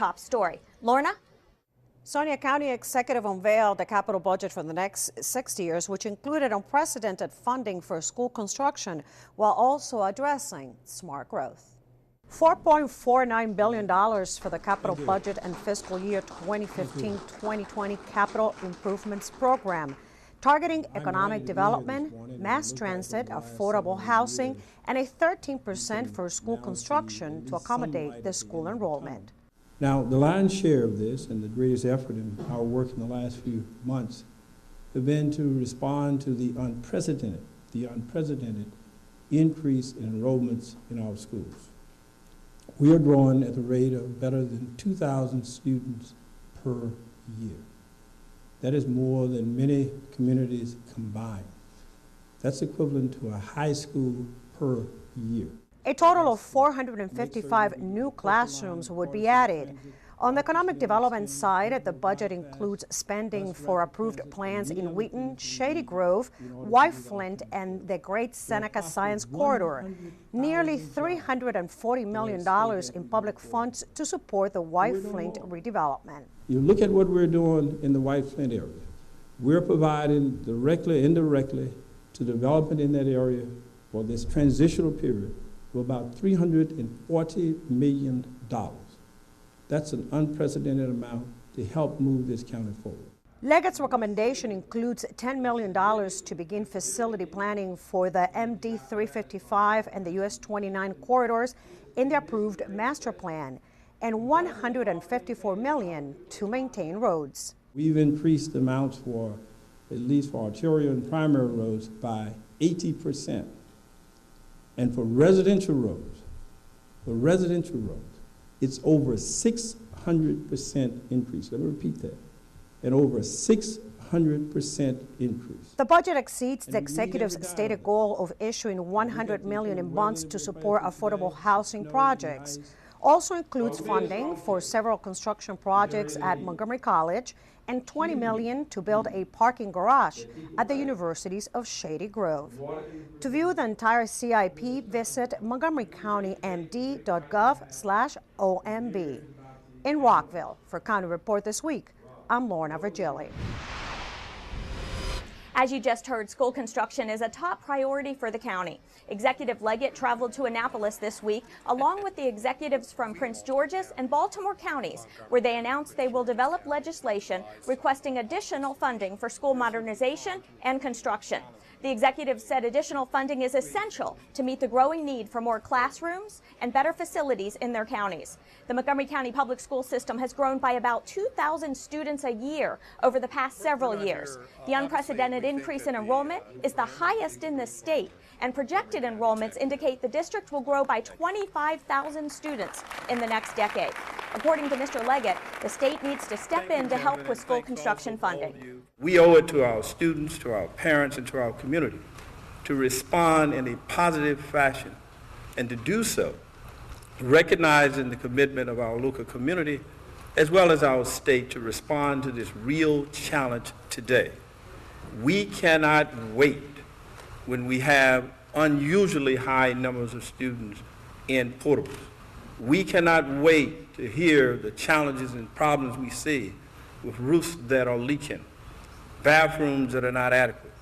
top story. Lorna? Sonia, County Executive unveiled the capital budget for the next 6 years, which included unprecedented funding for school construction while also addressing smart growth. $4.49 billion for the capital budget and fiscal year 2015-2020 capital improvements program, targeting economic development, mass transit, affordable housing, and a 13% for school construction to accommodate the school enrollment. Now, the lion's share of this and the greatest effort in our work in the last few months have been to respond to the unprecedented increase in enrollments in our schools. We are growing at the rate of better than 2,000 students per year. That is more than many communities combined. That's equivalent to a high school per year. A total of 455 new classrooms would be added. On the economic development side, the budget includes spending for approved plans in Wheaton, Shady Grove, White Flint, and the Great Seneca Science Corridor. Nearly $340 million in public funds to support the White Flint redevelopment. You look at what we're doing in the White Flint area. We're providing directly, indirectly, to development in that area for this transitional period of about $340 million. That's an unprecedented amount to help move this county forward. Leggett's recommendation includes $10 million to begin facility planning for the MD 355 and the US 29 corridors in the approved master plan, and $154 million to maintain roads. We've increased amounts for, at least for arterial and primary roads, by 80%. And for residential roads, it's over 600% increase. Let me repeat that. And over 600% increase. The budget exceeds the executive's stated goal of issuing $100 million in bonds to support affordable housing projects. Also includes funding for several construction projects at Montgomery College and $20 million to build a parking garage at the universities of Shady Grove. To view the entire CIP, visit montgomerycountymd.gov/OMB. In Rockville, for County Report This Week, I'm Lorna Virgili. As you just heard, school construction is a top priority for the county. Executive Leggett traveled to Annapolis this week, along with the executives from Prince George's and Baltimore counties, where they announced they will develop legislation requesting additional funding for school modernization and construction. The executive said additional funding is essential to meet the growing need for more classrooms and better facilities in their counties. The Montgomery County Public School System has grown by about 2,000 students a year over the past several years. The unprecedented increase in enrollment is the highest in the state, and projected enrollments indicate the district will grow by 25,000 students in the next decade. According to Mr. Leggett, the state needs to step in to help with school construction funding. We owe it to our students, to our parents, and to our community to respond in a positive fashion, and to do so recognizing the commitment of our local community as well as our state to respond to this real challenge today. We cannot wait when we have unusually high numbers of students in portables. We cannot wait to hear the challenges and problems we see with roofs that are leaking, bathrooms that are not adequate.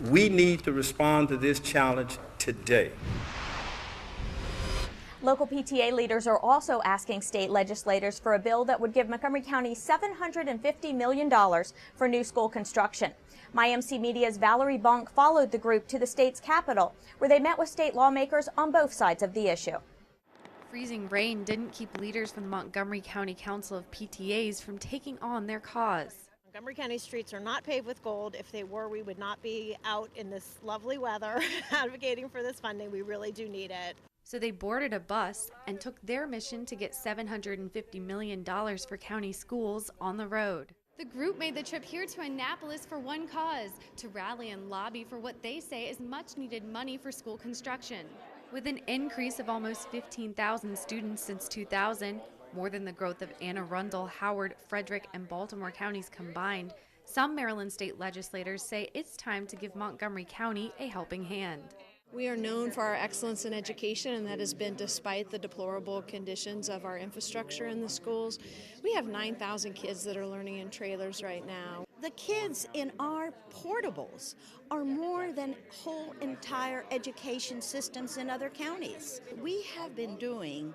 We need to respond to this challenge today. Local PTA leaders are also asking state legislators for a bill that would give Montgomery County $750 million for new school construction. MyMC Media's Valerie Bonk followed the group to the state's capital, where they met with state lawmakers on both sides of the issue. Freezing rain didn't keep leaders from the Montgomery County Council of PTAs from taking on their cause. Montgomery County streets are not paved with gold. If they were, we would not be out in this lovely weather advocating for this funding. We really do need it. So they boarded a bus and took their mission to get $750 million for county schools on the road. The group made the trip here to Annapolis for one cause, to rally and lobby for what they say is much needed money for school construction. With an increase of almost 15,000 students since 2000, more than the growth of Anne Arundel, Howard, Frederick, and Baltimore counties combined, some Maryland state legislators say it's time to give Montgomery County a helping hand. We are known for our excellence in education, and that has been despite the deplorable conditions of our infrastructure in the schools. We have 9,000 kids that are learning in trailers right now. The kids in our portables are more than whole entire education systems in other counties. We have been doing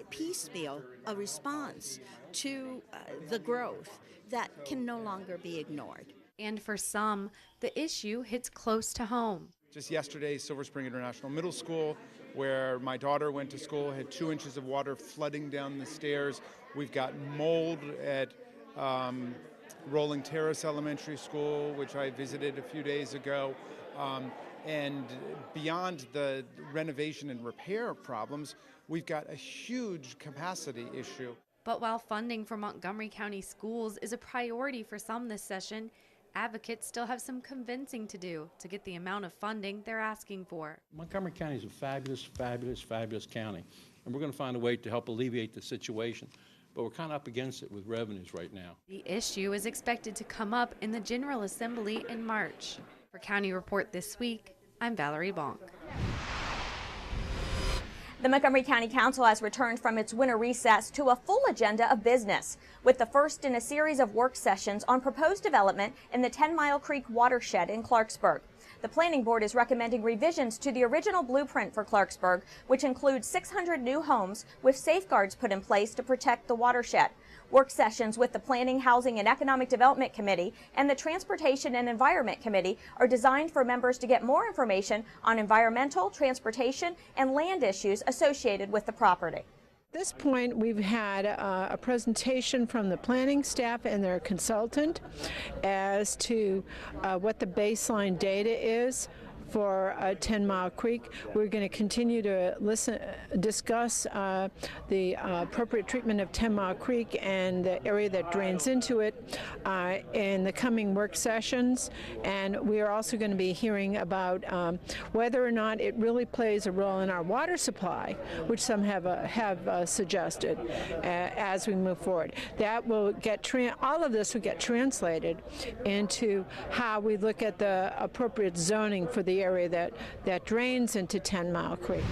piecemeal a response to the growth that can no longer be ignored. And for some, the issue hits close to home. Just yesterday, Silver Spring International Middle School, where my daughter went to school, had 2 inches of water flooding down the stairs. We've got mold at Rolling Terrace Elementary School, which I visited a few days ago. And beyond the renovation and repair problems, we've got a huge capacity issue. But while funding for Montgomery County schools is a priority for some this session, advocates still have some convincing to do to get the amount of funding they're asking for. Montgomery County is a fabulous, fabulous, fabulous county, and we're going to find a way to help alleviate the situation. But we're kind of up against it with revenues right now. The issue is expected to come up in the General Assembly in March. For County Report This Week, I'm Valerie Bonk. The Montgomery County Council has returned from its winter recess to a full agenda of business, with the first in a series of work sessions on proposed development in the 10 Mile Creek watershed in Clarksburg. The Planning Board is recommending revisions to the original blueprint for Clarksburg, which includes 600 new homes with safeguards put in place to protect the watershed. Work sessions with the Planning, Housing, and Economic Development Committee and the Transportation and Environment Committee are designed for members to get more information on environmental, transportation, and land issues associated with the property. At this point, we've had a presentation from the planning staff and their consultant as to what the baseline data is for 10 Mile Creek. We're going to continue to discuss the appropriate treatment of 10 Mile Creek and the area that drains into it in the coming work sessions. And we are also going to be hearing about whether or not it really plays a role in our water supply, which some have suggested as we move forward. That will get all of this will get translated into how we look at the appropriate zoning for the area that drains into 10 Mile Creek.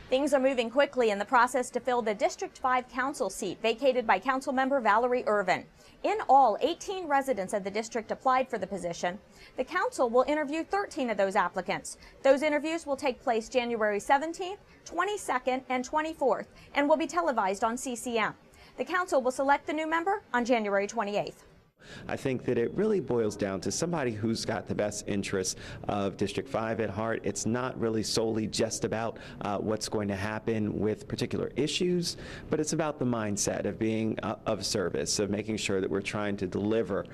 Things are moving quickly in the process to fill the District 5 council seat vacated by Councilmember Valerie Irvin. In all, 18 residents of the district applied for the position. The council will interview 13 of those applicants. Those interviews will take place January 17th, 22nd, and 24th and will be televised on CCM. The council will select the new member on January 28th. I think that it really boils down to somebody who's got the best interests of District 5 at heart. It's not really solely just about what's going to happen with particular issues, but it's about the mindset of being of service, of making sure that we're trying to deliver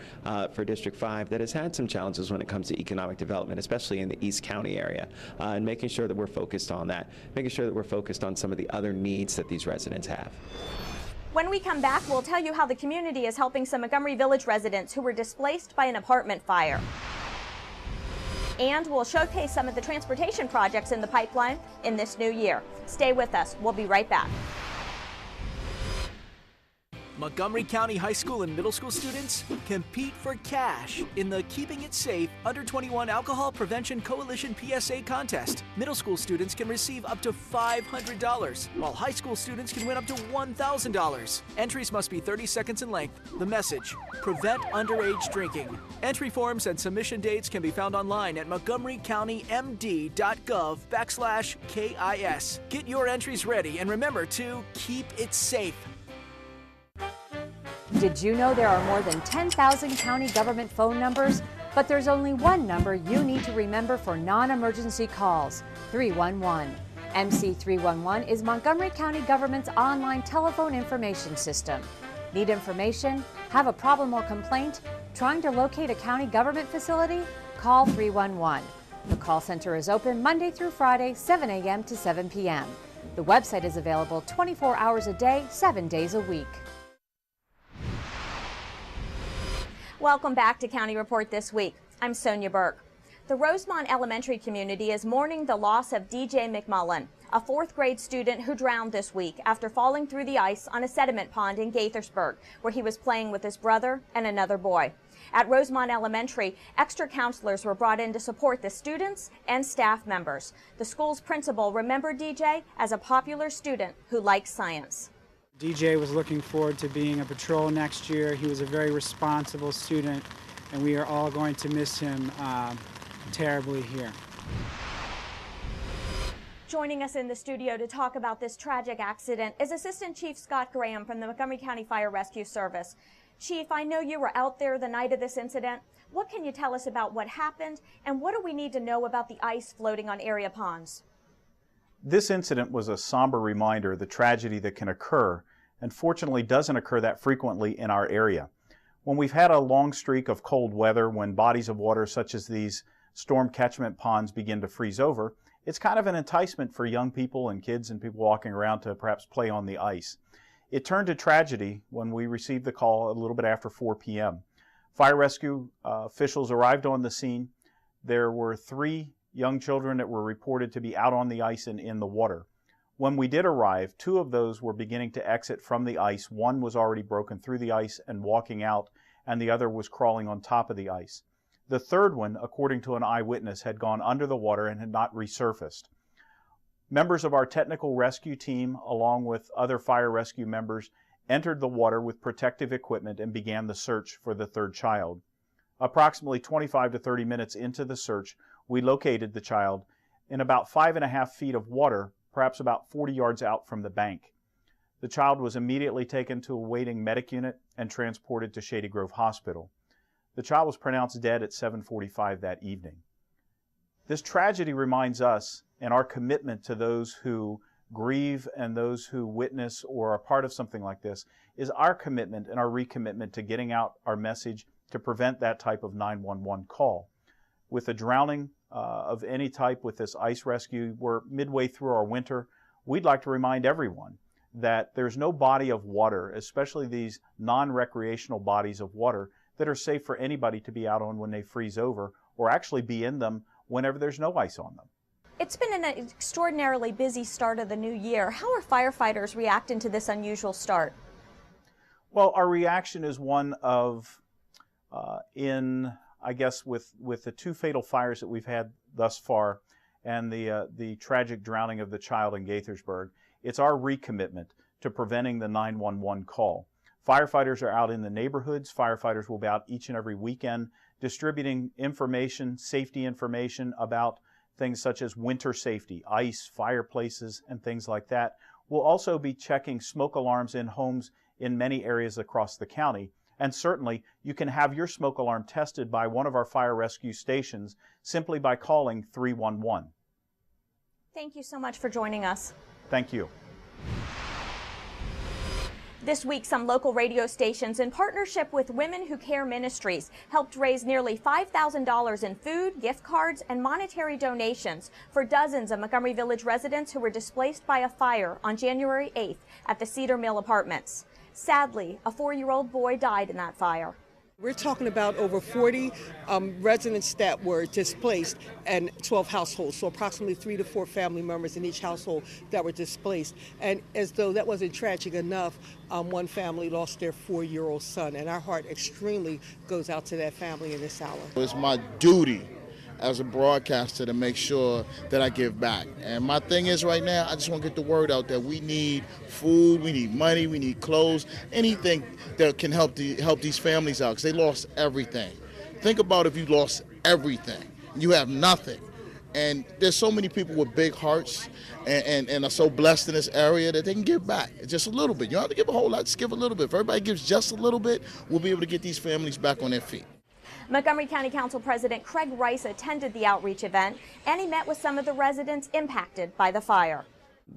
for District 5 that has had some challenges when it comes to economic development, especially in the East County area, and making sure that we're focused on that, making sure that we're focused on some of the other needs that these residents have. When we come back, we'll tell you how the community is helping some Montgomery Village residents who were displaced by an apartment fire. And we'll showcase some of the transportation projects in the pipeline in this new year. Stay with us. We'll be right back. Montgomery County high school and middle school students compete for cash in the Keeping It Safe Under 21 Alcohol Prevention Coalition PSA contest. Middle school students can receive up to $500, while high school students can win up to $1,000. Entries must be 30 seconds in length. The message: prevent underage drinking. Entry forms and submission dates can be found online at montgomerycountymd.gov/KIS. Get your entries ready and remember to keep it safe. Did you know there are more than 10,000 county government phone numbers? But there's only one number you need to remember for non-emergency calls: 311. MC311 is Montgomery County government's online telephone information system. Need information? Have a problem or complaint? Trying to locate a county government facility? Call 311. The call center is open Monday through Friday, 7 a.m. to 7 p.m. The website is available 24 hours a day, 7 days a week. Welcome back to County Report This Week. I'm Sonia Burke. The Rosemont Elementary community is mourning the loss of DJ McMullen, a 4th grade student who drowned this week after falling through the ice on a sediment pond in Gaithersburg, where he was playing with his brother and another boy. At Rosemont Elementary, extra counselors were brought in to support the students and staff members. The school's principal remembered DJ as a popular student who liked science. DJ was looking forward to being a patrol next year. He was a very responsible student, and we are all going to miss him terribly here. Joining us in the studio to talk about this tragic accident is Assistant Chief Scott Graham from the Montgomery County Fire Rescue Service. Chief, I know you were out there the night of this incident. What can you tell us about what happened, and what do we need to know about the ice floating on area ponds? This incident was a somber reminder of the tragedy that can occur, and fortunately doesn't occur that frequently in our area. When we've had a long streak of cold weather, when bodies of water such as these storm catchment ponds begin to freeze over, it's kind of an enticement for young people and kids and people walking around to perhaps play on the ice. It turned to tragedy when we received the call a little bit after 4 p.m. Fire rescue officials arrived on the scene. There were 3 young children that were reported to be out on the ice and in the water. When we did arrive, 2 of those were beginning to exit from the ice. One was already broken through the ice and walking out, and the other was crawling on top of the ice. The third one, according to an eyewitness, had gone under the water and had not resurfaced. Members of our technical rescue team, along with other fire rescue members, entered the water with protective equipment and began the search for the third child. Approximately 25 to 30 minutes into the search, we located the child in about 5.5 feet of water, perhaps about 40 yards out from the bank. The child was immediately taken to a waiting medic unit and transported to Shady Grove Hospital. The child was pronounced dead at 7:45 that evening. This tragedy reminds us and our commitment to those who grieve and those who witness or are part of something like this is our commitment and our recommitment to getting out our message to prevent that type of 911 call. With a drowning of any type with this ice rescue, we're midway through our winter. We'd like to remind everyone that there's no body of water, especially these non-recreational bodies of water, that are safe for anybody to be out on when they freeze over, or actually be in them whenever there's no ice on them. It's been an extraordinarily busy start of the new year. How are firefighters reacting to this unusual start? Well, our reaction is one of, I guess with the 2 fatal fires that we've had thus far and the tragic drowning of the child in Gaithersburg, it's our recommitment to preventing the 911 call. Firefighters are out in the neighborhoods. Firefighters will be out each and every weekend distributing information, safety information about things such as winter safety, ice, fireplaces, and things like that. We'll also be checking smoke alarms in homes in many areas across the county. And certainly, you can have your smoke alarm tested by one of our fire rescue stations simply by calling 311. Thank you so much for joining us. Thank you. This week, some local radio stations, in partnership with Women Who Care Ministries, helped raise nearly $5,000 in food, gift cards, and monetary donations for dozens of Montgomery Village residents who were displaced by a fire on January 8th at the Cedar Mill Apartments. Sadly, a 4-year-old boy died in that fire. We're talking about over 40 residents that were displaced and 12 households, so approximately 3 to 4 family members in each household that were displaced. And as though that wasn't tragic enough, one family lost their 4-year-old son, and our heart extremely goes out to that family in this hour. It's my duty as a broadcaster to make sure that I give back. And my thing is right now, I just want to get the word out that we need food, we need money, we need clothes, anything that can help these families out, because they lost everything. Think about if you lost everything, you have nothing. And there's so many people with big hearts and are so blessed in this area that they can give back just a little bit. You don't have to give a whole lot, just give a little bit. If everybody gives just a little bit, we'll be able to get these families back on their feet. Montgomery County Council President Craig Rice attended the outreach event, and he met with some of the residents impacted by the fire.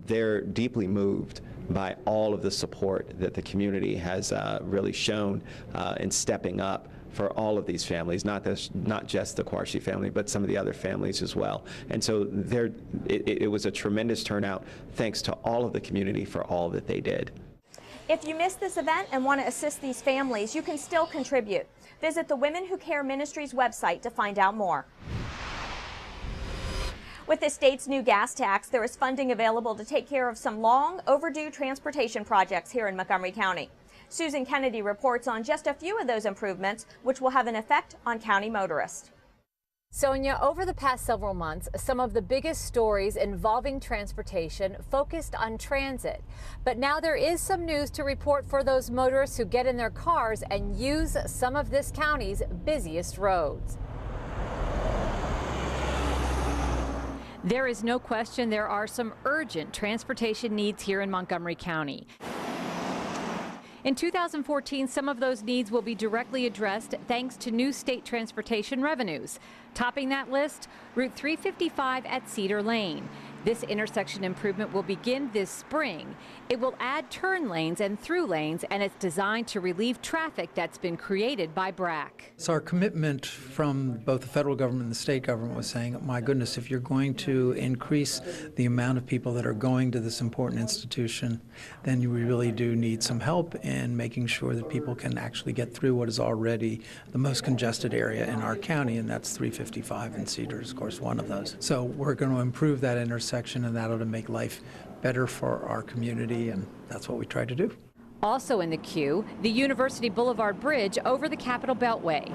They're deeply moved by all of the support that the community has really shown in stepping up for all of these families, not just the Quarshie family, but some of the other families as well. And so it was a tremendous turnout, thanks to all of the community for all that they did. If you missed this event and want to assist these families, you can still contribute. Visit the Women Who Care Ministries website to find out more. With the state's new gas tax, there is funding available to take care of some long overdue transportation projects here in Montgomery County. Susan Kennedy reports on just a few of those improvements, which will have an effect on county motorists. Sonia, over the past several months, some of the biggest stories involving transportation focused on transit. But now there is some news to report for those motorists who get in their cars and use some of this county's busiest roads. There is no question there are some urgent transportation needs here in Montgomery County. In 2014, some of those needs will be directly addressed thanks to new state transportation revenues. Topping that list, Route 355 at Cedar Lane. This intersection improvement will begin this spring. It will add turn lanes and through lanes, and it's designed to relieve traffic that's been created by BRAC. So our commitment from both the federal government and the state government was saying, my goodness, if you're going to increase the amount of people that are going to this important institution, then you really do need some help in making sure that people can actually get through what is already the most congested area in our county, and that's 355, and Cedar is, of course, one of those. So we're going to improve that intersection, and that'll make life better for our community, and that's what we try to do. Also in the queue, the University Boulevard Bridge over the Capitol Beltway.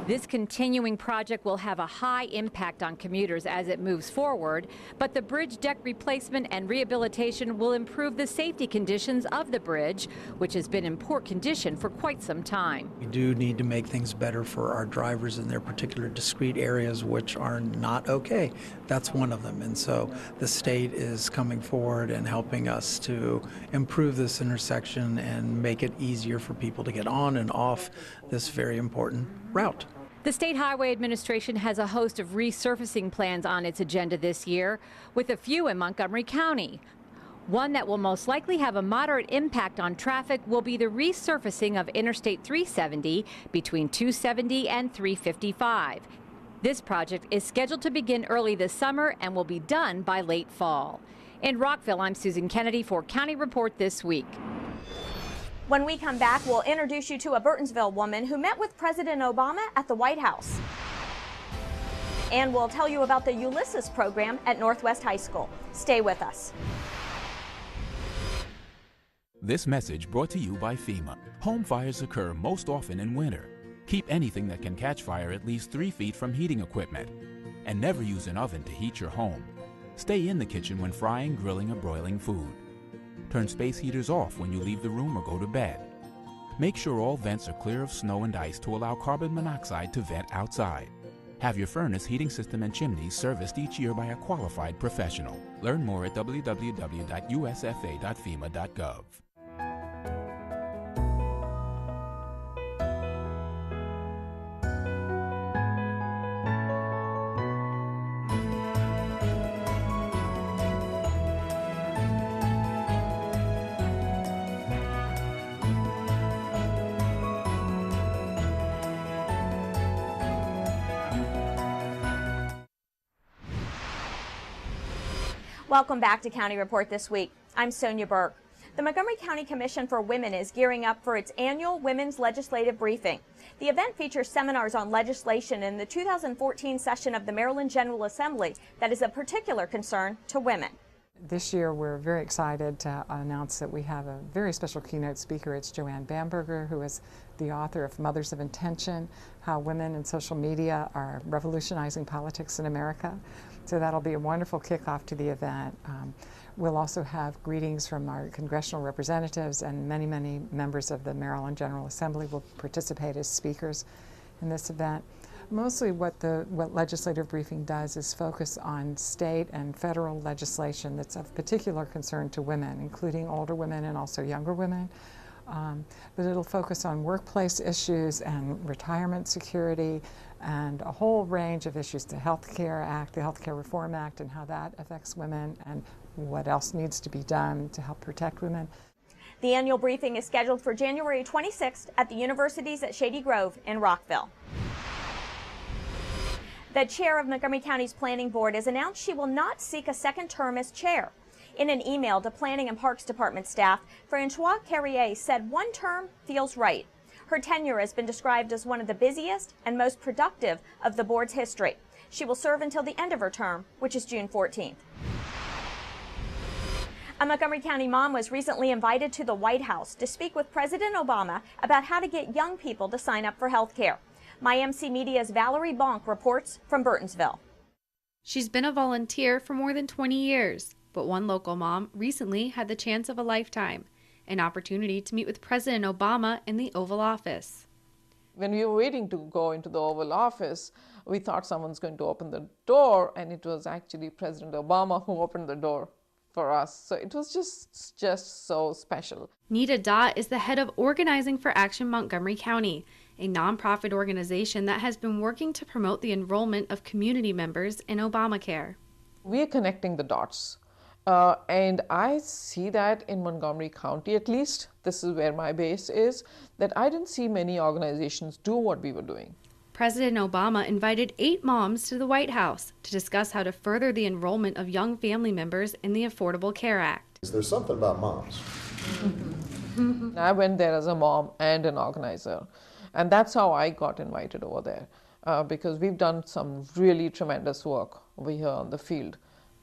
This continuing project will have a high impact on commuters as it moves forward, but the bridge deck replacement and rehabilitation will improve the safety conditions of the bridge, which has been in poor condition for quite some time. We do need to make things better for our drivers in their particular discrete areas which are not okay. That's one of them, and so the state is coming forward and helping us to improve this intersection and make it easier for people to get on and off this very important route. The State Highway Administration has a host of resurfacing plans on its agenda this year, with a few in Montgomery County. One that will most likely have a moderate impact on traffic will be the resurfacing of Interstate 370 between 270 and 355. This project is scheduled to begin early this summer and will be done by late fall. In Rockville, I'm Susan Kennedy for County Report This Week. When we come back, we'll introduce you to a Burtonsville woman who met with President Obama at the White House. And we'll tell you about the Ulysses program at Northwest High School. Stay with us. This message brought to you by FEMA. Home fires occur most often in winter. Keep anything that can catch fire at least 3 feet from heating equipment. And never use an oven to heat your home. Stay in the kitchen when frying, grilling, or broiling food. Turn space heaters off when you leave the room or go to bed. Make sure all vents are clear of snow and ice to allow carbon monoxide to vent outside. Have your furnace, heating system, and chimneys serviced each year by a qualified professional. Learn more at www.usfa.fema.gov. Welcome back to County Report This Week. I'm Sonia Burke. The Montgomery County Commission for Women is gearing up for its annual Women's Legislative Briefing. The event features seminars on legislation in the 2014 session of the Maryland General Assembly that is of particular concern to women. This year we're very excited to announce that we have a very special keynote speaker. It's Joanne Bamberger, who is the author of Mothers of Intention, How Women and Social Media Are Revolutionizing Politics in America. So that'll be a wonderful kickoff to the event. We'll also have greetings from our congressional representatives, and many, many members of the Maryland General Assembly will participate as speakers in this event. Mostly what legislative briefing does is focus on state and federal legislation that's of particular concern to women, including older women and also younger women. But it'll focus on workplace issues and retirement security and a whole range of issues, the Health Care Act, the Health Care Reform Act, and how that affects women and what else needs to be done to help protect women. The annual briefing is scheduled for January 26th at the universities at Shady Grove in Rockville. The chair of Montgomery County's Planning Board has announced she will not seek a second term as chair. In an email to Planning and Parks Department staff, Francois Carrier said one term feels right. Her tenure has been described as one of the busiest and most productive of the board's history. She will serve until the end of her term, which is June 14th. A Montgomery County mom was recently invited to the White House to speak with President Obama about how to get young people to sign up for health care. MyMC Media's Valerie Bonk reports from Burtonsville. She's been a volunteer for more than 20 years, but one local mom recently had the chance of a lifetime, an opportunity to meet with President Obama in the Oval Office. When we were waiting to go into the Oval Office, we thought someone's going to open the door, and it was actually President Obama who opened the door for us. So it was just so special. Nita Dott is the head of Organizing for Action Montgomery County, a nonprofit organization that has been working to promote the enrollment of community members in Obamacare. We are connecting the dots. And I see that in Montgomery County, at least, this is where my base is, that I didn't see many organizations do what we were doing. President Obama invited 8 moms to the White House to discuss how to further the enrollment of young family members in the Affordable Care Act. There's something about moms. I went there as a mom and an organizer, and that's how I got invited over there, because we've done some really tremendous work over here on the field.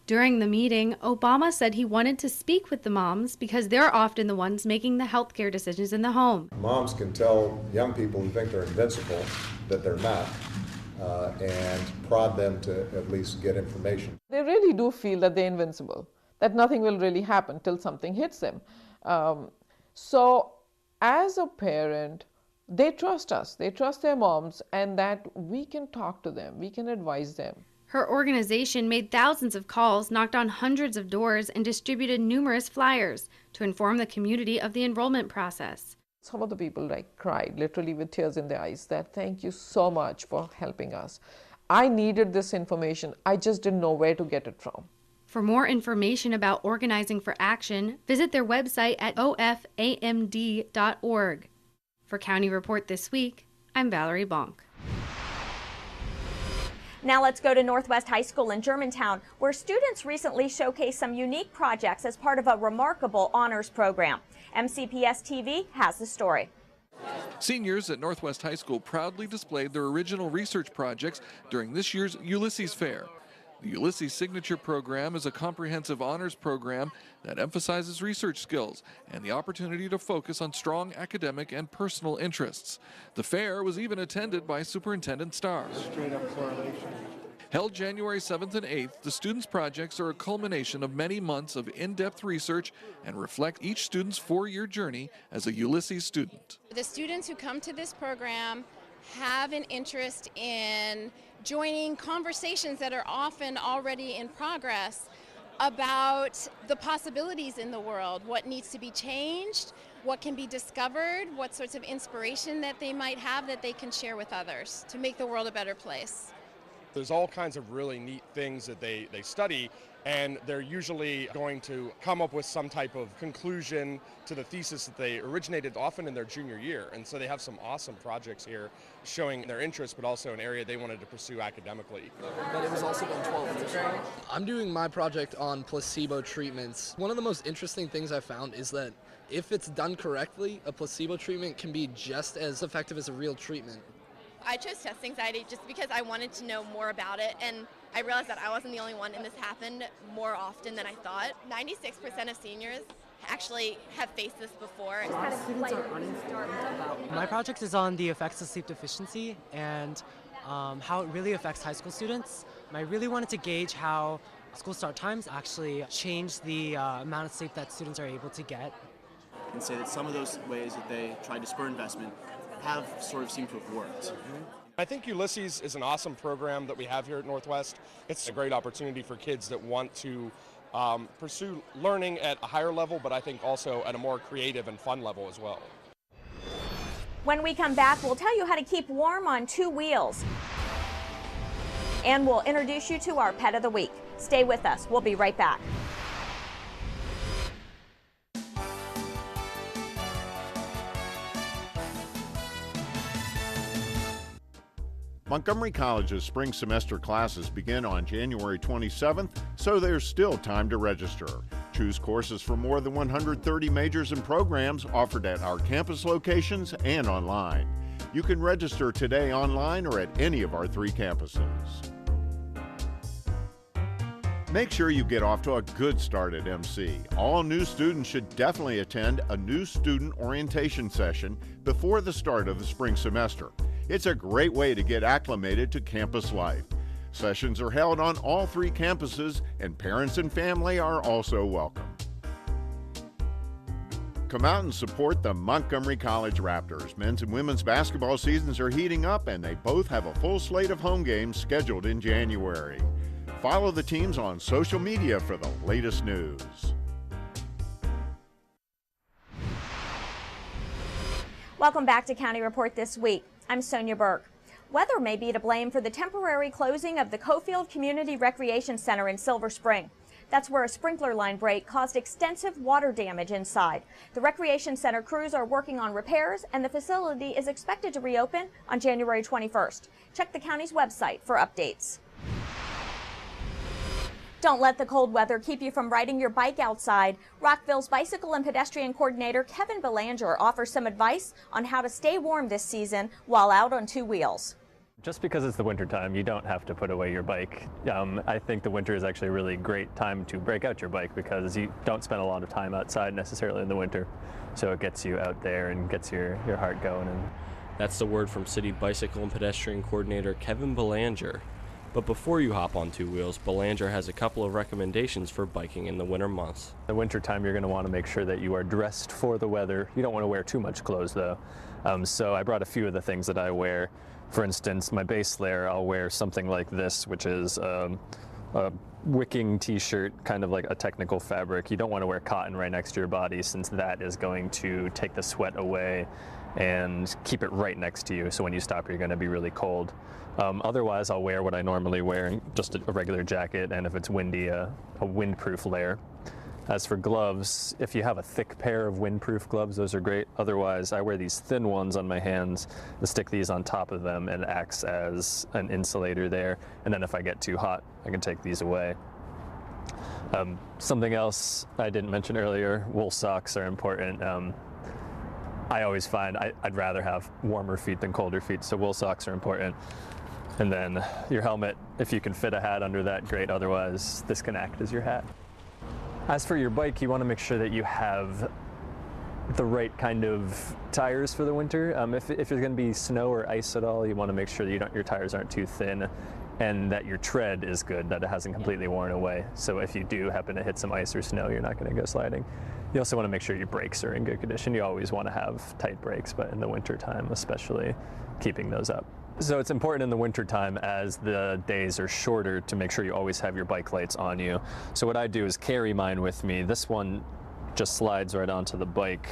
During the meeting, Obama said he wanted to speak with the moms because they're often the ones making the healthcare decisions in the home. Moms can tell young people who think they're invincible that they're not, and prod them to at least get information. They really do feel that they're invincible, that nothing will really happen till something hits them. So as a parent, they trust us, they trust their moms, and that we can talk to them, we can advise them. Her organization made thousands of calls, knocked on hundreds of doors, and distributed numerous flyers to inform the community of the enrollment process. Some of the people cried, literally with tears in their eyes, that thank you so much for helping us. I needed this information, I just didn't know where to get it from. For more information about Organizing for Action, visit their website at ofamd.org. For County Report This Week, I'm Valerie Bonk. Now let's go to Northwest High School in Germantown, where students recently showcased some unique projects as part of a remarkable honors program. MCPS TV has the story. Seniors at Northwest High School proudly displayed their original research projects during this year's Ulysses Fair. The Ulysses Signature Program is a comprehensive honors program that emphasizes research skills and the opportunity to focus on strong academic and personal interests. The fair was even attended by Superintendent Starr. Straight up correlation. Held January 7th and 8th, the students' projects are a culmination of many months of in-depth research and reflect each student's 4-year journey as a Ulysses student. The students who come to this program have an interest in joining conversations that are often already in progress about the possibilities in the world, what needs to be changed, what can be discovered, what sorts of inspiration that they might have that they can share with others to make the world a better place. There's all kinds of really neat things that they study, and they're usually going to come up with some type of conclusion to the thesis that they originated often in their junior year. And so they have some awesome projects here showing their interest, but also an area they wanted to pursue academically. But it was also been 12 years ago. I'm doing my project on placebo treatments. One of the most interesting things I found is that if it's done correctly, a placebo treatment can be just as effective as a real treatment. I chose test anxiety just because I wanted to know more about it, and I realized that I wasn't the only one, and this happened more often than I thought. 96% of seniors actually have faced this before. My project is on the effects of sleep deficiency and how it really affects high school students. And I really wanted to gauge how school start times actually change the amount of sleep that students are able to get. And say that some of those ways that they tried to spur investment have sort of seemed to have worked. I think Ulysses is an awesome program that we have here at Northwest. It's a great opportunity for kids that want to pursue learning at a higher level, but I think also at a more creative and fun level as well. When we come back, we'll tell you how to keep warm on 2 wheels. And we'll introduce you to our pet of the week. Stay with us. We'll be right back. Montgomery College's spring semester classes begin on January 27th, so there's still time to register. Choose courses from more than 130 majors and programs offered at our campus locations and online. You can register today online or at any of our 3 campuses. Make sure you get off to a good start at MC. All new students should definitely attend a new student orientation session before the start of the spring semester. It's a great way to get acclimated to campus life. Sessions are held on all 3 campuses, and parents and family are also welcome. Come out and support the Montgomery College Raptors. Men's and women's basketball seasons are heating up, and they both have a full slate of home games scheduled in January. Follow the teams on social media for the latest news. Welcome back to County Report This Week. I'm Sonia Burke. Weather may be to blame for the temporary closing of the Cofield Community Recreation Center in Silver Spring. That's where a sprinkler line break caused extensive water damage inside. The Recreation Center crews are working on repairs, and the facility is expected to reopen on January 21st. Check the county's website for updates. Don't let the cold weather keep you from riding your bike outside. Rockville's bicycle and pedestrian coordinator Kevin Belanger offers some advice on how to stay warm this season while out on 2 wheels. Just because it's the winter time, you don't have to put away your bike. I think the winter is actually a really great time to break out your bike because you don't spend a lot of time outside necessarily in the winter. So it gets you out there and gets your heart going. And that's the word from City Bicycle and Pedestrian Coordinator Kevin Belanger. But before you hop on 2 wheels, Belanger has a couple of recommendations for biking in the winter months. In the winter time, you're going to want to make sure that you are dressed for the weather. You don't want to wear too much clothes though. So I brought a few of the things that I wear. For instance, my base layer, I'll wear something like this, which is a wicking t-shirt, kind of like a technical fabric. You don't want to wear cotton right next to your body since that is going to take the sweat away and keep it right next to you. So when you stop, you're going to be really cold. Otherwise, I'll wear what I normally wear, just a regular jacket, and if it's windy, a windproof layer. As for gloves, if you have a thick pair of windproof gloves, those are great. Otherwise, I wear these thin ones on my hands to stick these on top of them, and it acts as an insulator there. And then if I get too hot, I can take these away. Something else I didn't mention earlier, wool socks are important. I always find I'd rather have warmer feet than colder feet, so wool socks are important. And then your helmet, if you can fit a hat under that, great. Otherwise, this can act as your hat. As for your bike, you want to make sure that you have the right kind of tires for the winter. If there's going to be snow or ice at all, you want to make sure that your tires aren't too thin and that your tread is good, that it hasn't completely worn away. So if you do happen to hit some ice or snow, you're not going to go sliding. You also want to make sure your brakes are in good condition. You always want to have tight brakes, but in the winter time, especially keeping those up. So it's important in the winter time as the days are shorter to make sure you always have your bike lights on you. So what I do is carry mine with me. This one just slides right onto the bike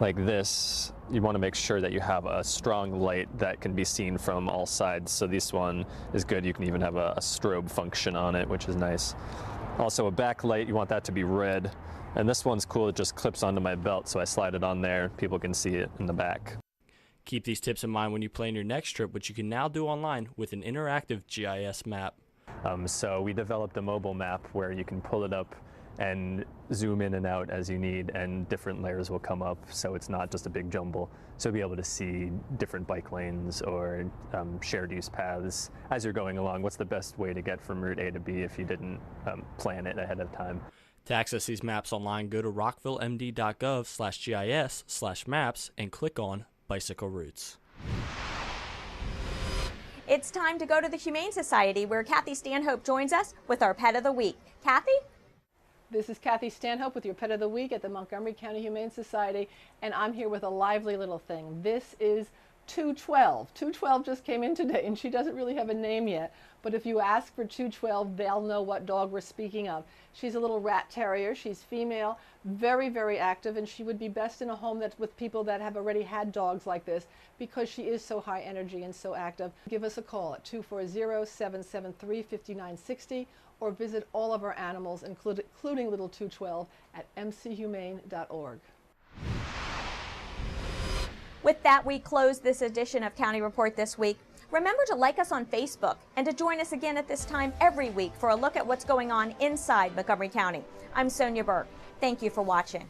like this. You want to make sure that you have a strong light that can be seen from all sides. So this one is good. You can even have a strobe function on it, which is nice. Also a backlight, you want that to be red. And this one's cool, it just clips onto my belt, so I slide it on there. People can see it in the back. Keep these tips in mind when you plan your next trip, which you can now do online with an interactive GIS map. So we developed a mobile map where you can pull it up and zoom in and out as you need, and different layers will come up, so it's not just a big jumble. So you'll be able to see different bike lanes or shared use paths as you're going along. What's the best way to get from route A to B if you didn't plan it ahead of time? To access these maps online, go to rockvillemd.gov/GIS/maps and click on Bicycle Routes. It's time to go to the Humane Society, where Kathy Stanhope joins us with our Pet of the Week. Kathy? This is Kathy Stanhope with your Pet of the Week at the Montgomery County Humane Society, and I'm here with a lively little thing. This is 212. 212 just came in today, and she doesn't really have a name yet, but if you ask for 212, they'll know what dog we're speaking of. She's a little rat terrier. She's female, very, very active, and she would be best in a home that's with people that have already had dogs like this because she is so high energy and so active. Give us a call at 240-773-5960 or visit all of our animals, including little 212, at mchumane.org. With that, we close this edition of County Report This Week. Remember to like us on Facebook and to join us again at this time every week for a look at what's going on inside Montgomery County. I'm Sonia Burke. Thank you for watching.